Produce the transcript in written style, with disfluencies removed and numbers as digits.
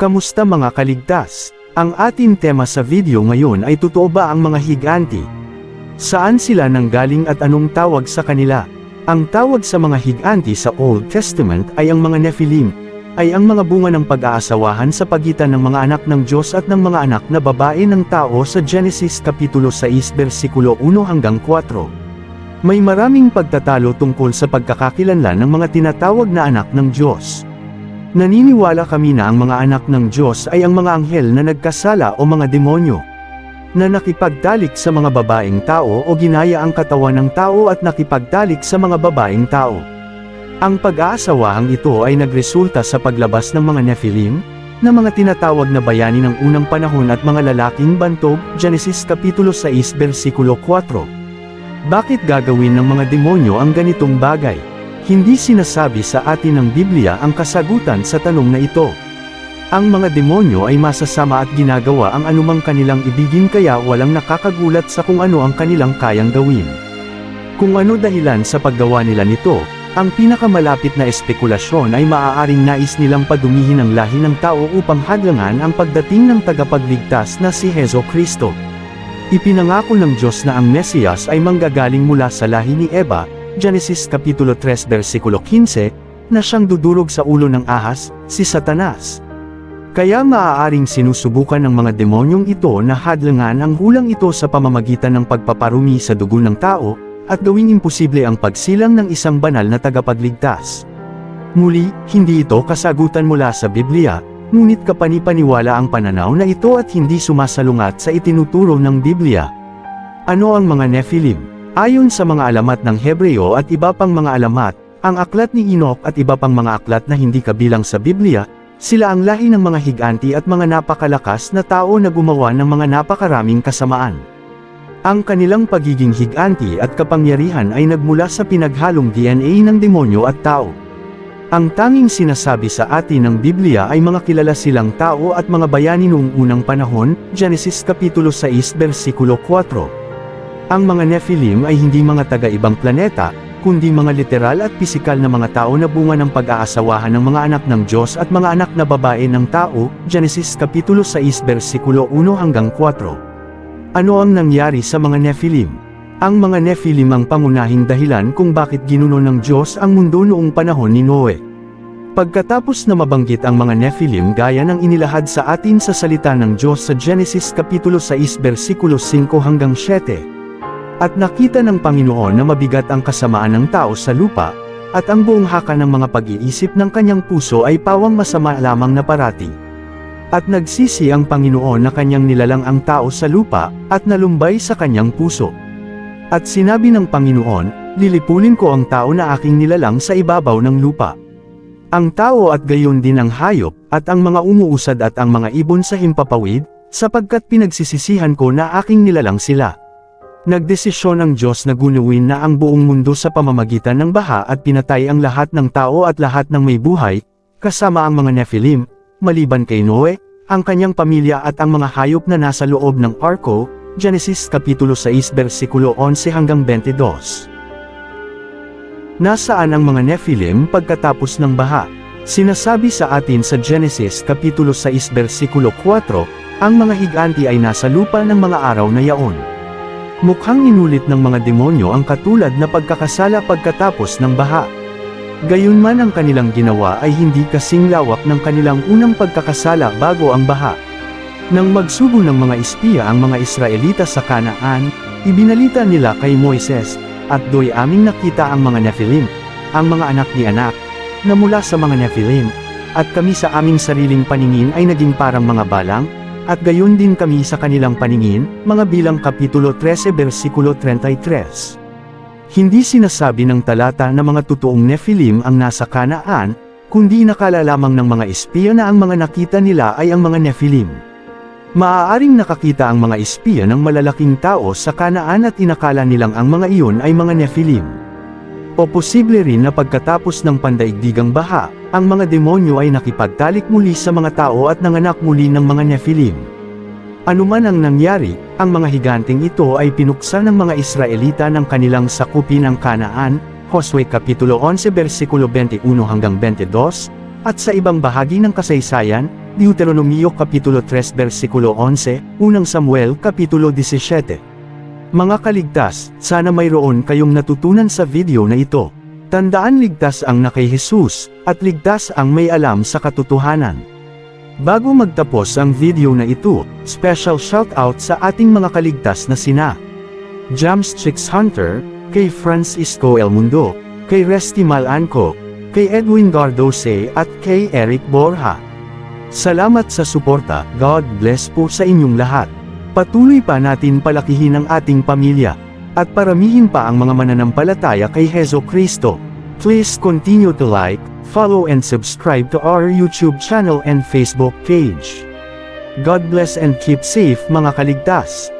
Kamusta mga kaligtas? Ang ating tema sa video ngayon ay totoo ba ang mga higanti? Saan sila nanggaling at anong tawag sa kanila? Ang tawag sa mga higanti sa Old Testament ay ang mga Nephilim, ay ang mga bunga ng pag-aasawahan sa pagitan ng mga anak ng Diyos at ng mga anak na babae ng tao sa Genesis Kapitulo 6 versikulo 1 hanggang 4. May maraming pagtatalo tungkol sa pagkakakilanlan ng mga tinatawag na anak ng Diyos. Naniniwala kami na ang mga anak ng Diyos ay ang mga anghel na nagkasala o mga demonyo, na nakipagtalik sa mga babaeng tao o ginaya ang katawan ng tao at nakipagtalik sa mga babaeng tao. Ang pag-aasawahang ito ay nagresulta sa paglabas ng mga Nephilim, na mga tinatawag na bayani ng unang panahon at mga lalaking bantog, Genesis Kapitulo 6 versikulo 4. Bakit gagawin ng mga demonyo ang ganitong bagay? Hindi sinasabi sa atin ng Biblia ang kasagutan sa tanong na ito. Ang mga demonyo ay masasama at ginagawa ang anumang kanilang ibigin kaya walang nakakagulat sa kung ano ang kanilang kayang gawin. Kung ano dahilan sa paggawa nila nito, ang pinakamalapit na espekulasyon ay maaaring nais nilang padumihin ang lahi ng tao upang hadlangan ang pagdating ng tagapagligtas na si Heso Kristo. Ipinangako ng Diyos na ang Mesiyas ay manggagaling mula sa lahi ni Eva, Genesis Kapitulo 3 versikulo 15, na siyang dudurog sa ulo ng ahas, si Satanas. Kaya maaaring sinusubukan ng mga demonyong ito na hadlangan ang hulang ito sa pamamagitan ng pagpaparumi sa dugo ng tao, at gawing imposible ang pagsilang ng isang banal na tagapagligtas. Muli, hindi ito kasagutan mula sa Biblia, ngunit kapanipaniwala ang pananaw na ito at hindi sumasalungat sa itinuturo ng Biblia. Ano ang mga Nephilim? Ayon sa mga alamat ng Hebreo at iba pang mga alamat, ang aklat ni Enoch at iba pang mga aklat na hindi kabilang sa Biblia, sila ang lahi ng mga higanti at mga napakalakas na tao na gumawa ng mga napakaraming kasamaan. Ang kanilang pagiging higanti at kapangyarihan ay nagmula sa pinaghalong DNA ng demonyo at tao. Ang tanging sinasabi sa atin ng Biblia ay mga kilala silang tao at mga bayani noong unang panahon, Genesis Kapitulo 6 versikulo 4. Ang mga Nephilim ay hindi mga taga-ibang planeta, kundi mga literal at pisikal na mga tao na bunga ng pag-aasawahan ng mga anak ng Diyos at mga anak na babae ng tao, Genesis Kapitulo 6 versikulo 1 hanggang 4. Ano ang nangyari sa mga Nephilim? Ang mga Nephilim ang pangunahing dahilan kung bakit ginuno ng Diyos ang mundo noong panahon ni Noe. Pagkatapos na mabanggit ang mga Nephilim gaya ng inilahad sa atin sa salita ng Diyos sa Genesis Kapitulo 6 versikulo 5 hanggang 7, at nakita ng Panginoon na mabigat ang kasamaan ng tao sa lupa, at ang buong haka ng mga pag-iisip ng kanyang puso ay pawang masama lamang na parati. At nagsisi ang Panginoon na kanyang nilalang ang tao sa lupa, at nalumbay sa kanyang puso. At sinabi ng Panginoon, lilipunin ko ang tao na aking nilalang sa ibabaw ng lupa. Ang tao at gayon din ang hayop, at ang mga umuusad at ang mga ibon sa himpapawid, sapagkat pinagsisisihan ko na aking nilalang sila. Nagdesisyon ang Diyos na gunuwin na ang buong mundo sa pamamagitan ng baha at pinatay ang lahat ng tao at lahat ng may buhay, kasama ang mga Nephilim, maliban kay Noe, ang kanyang pamilya at ang mga hayop na nasa loob ng arko, Genesis Kapitulo 6 versikulo 11 hanggang 22. Nasaan ang mga Nephilim pagkatapos ng baha? Sinasabi sa atin sa Genesis Kapitulo 6 versikulo 4, ang mga higanti ay nasa lupa ng mga araw na yaon. Mukhang inulit ng mga demonyo ang katulad na pagkakasala pagkatapos ng baha. Gayunman ang kanilang ginawa ay hindi kasing lawak ng kanilang unang pagkakasala bago ang baha. Nang magsugo ng mga espiya ang mga Israelita sa Kanaan, ibinalita nila kay Moises, at do'y aming nakita ang mga Nephilim, ang mga anak ni anak, na mula sa mga Nephilim, at kami sa aming sariling paningin ay naging parang mga balang, at gayon din kami sa kanilang paningin, mga Bilang Kapitulo 13 versikulo 33. Hindi sinasabi ng talata na mga totoong Nephilim ang nasa Kanaan, kundi nakala lamang ng mga espiya na ang mga nakita nila ay ang mga Nephilim. Maaaring nakakita ang mga espiya ng malalaking tao sa Kanaan at inakala nilang ang mga iyon ay mga Nephilim. O posible rin na pagkatapos ng pandaigdigang baha, ang mga demonyo ay nakipagtalik muli sa mga tao at nanganak muli ng mga Nephilim. Anuman ang nangyari, ang mga higanteng ito ay pinuksa ng mga Israelita ng kanilang sakupin ang Kanaan, Josue Kapitulo 11 versikulo 21 hanggang 22, at sa ibang bahagi ng kasaysayan, Deuteronomio Kapitulo 3 versikulo 11, Unang Samuel Kapitulo 17. Mga kaligtas, sana mayroon kayong natutunan sa video na ito. Tandaan, ligtas ang na kay Jesus, at ligtas ang may alam sa katotohanan. Bago magtapos ang video na ito, special shoutout sa ating mga kaligtas na sina Jams Chicks Hunter, kay Francisco El Mundo, kay Resty Malanco, kay Edwin Gardose at kay Eric Borja. Salamat sa suporta, God bless po sa inyong lahat. Patuloy pa natin palakihin ang ating pamilya, at paramihin pa ang mga mananampalataya kay Heso Kristo. Please continue to like, follow and subscribe to our YouTube channel and Facebook page. God bless and keep safe mga kaligtas.